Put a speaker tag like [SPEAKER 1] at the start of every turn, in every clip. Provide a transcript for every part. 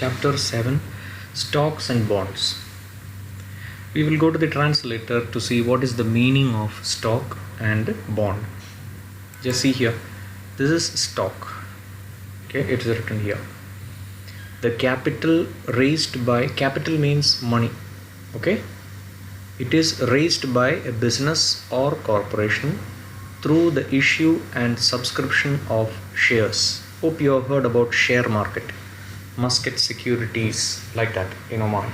[SPEAKER 1] Chapter 7, Stocks and Bonds. We will go to the translator to see what is the meaning of stock and bond. Just see here, this is stock. Okay, it's written here. The capital raised by, capital means money. Okay, it is raised by a business or corporation through the issue and subscription of shares. Hope you have heard about share market, Muscat Securities, like that in Oman.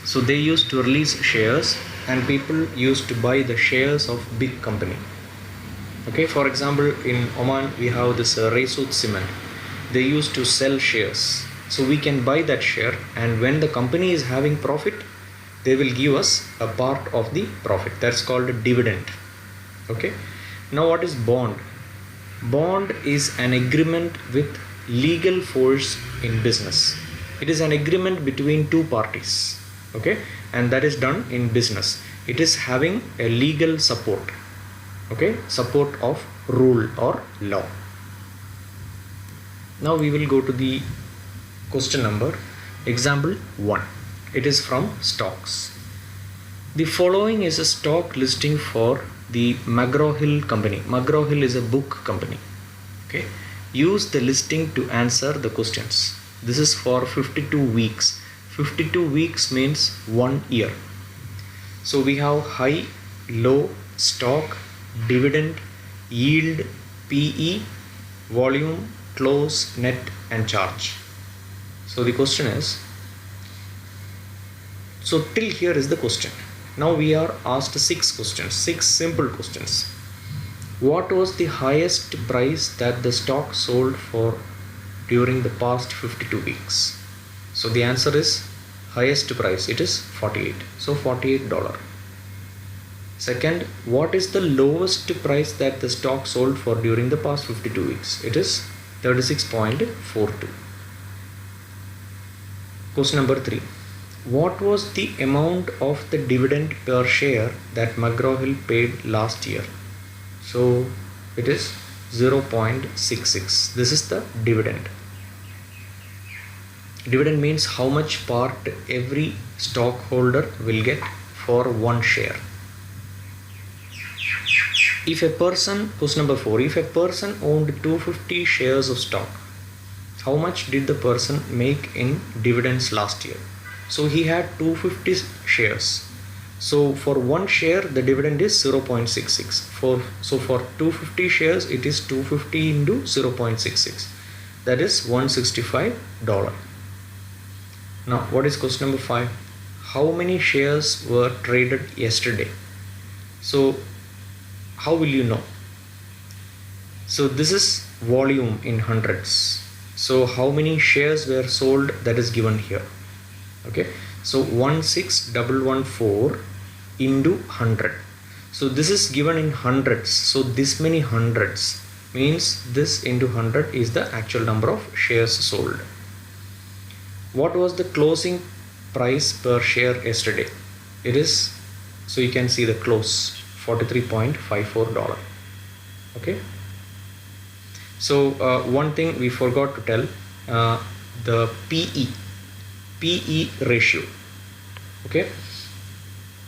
[SPEAKER 1] So they used to release shares and people used to buy the shares of big company. Okay, for example, in Oman we have this Resut Cement. They used to sell shares. So we can buy that share, and when the company is having profit, they will give us a part of the profit. That's called a dividend. Okay. Now what is bond? Bond is an agreement with legal force in business. It is an agreement between two parties. Okay, and that is done in business. It is having a legal support. Okay, support of rule or law. Now we will go to the question number, example 1. It is from stocks. The following is a stock listing for the McGraw-Hill company. McGraw-Hill is a book company. Okay, use the listing to answer the questions. This is for 52 weeks. 52 weeks means 1 year. So we have high, low, stock, dividend, yield, PE, volume, close, net and charge. So the question is, so till here is the question. Now we are asked 6 questions, 6 simple questions. What was the highest price that the stock sold for during the past 52 weeks? So the answer is highest price, it is 48. So $48. Second, what is the lowest price that the stock sold for during the past 52 weeks? It is 36.42. Question number 3. What was the amount of the dividend per share that McGraw-Hill paid last year? So it is 0.66. This is the dividend. Dividend means how much part every stockholder will get for one share. If a person, question number 4, if a person owned 250 shares of stock, how much did the person make in dividends last year? So he had 250 shares. So for one share the dividend is 0.66. So for 250 shares it is 250 into 0.66. That is $165. Now what is question number 5? How many shares were traded yesterday? So how will you know? So this is volume in hundreds. So how many shares were sold, that is given here. Okay, so 16114 into 100. So this is given in hundreds. So this many hundreds means this into 100 is the actual number of shares sold. What was the closing price per share yesterday? It is, so you can see the close, $43.54. Okay. So one thing we forgot to tell, the PE ratio. Okay,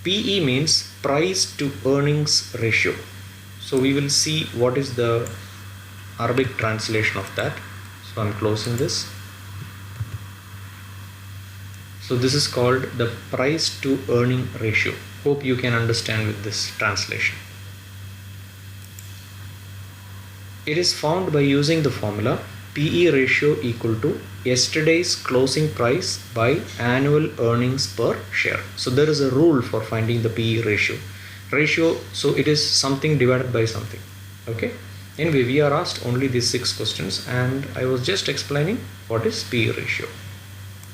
[SPEAKER 1] PE means price to earnings ratio. So we will see what is the Arabic translation of that. So I'm closing this. So this is called the price to earning ratio. Hope you can understand with this translation. It is found by using the formula PE ratio equal to yesterday's closing price by annual earnings per share. So there is a rule for finding the PE ratio. So it is something divided by something. Okay. Anyway, we are asked only these 6 questions and I was just explaining what is PE ratio.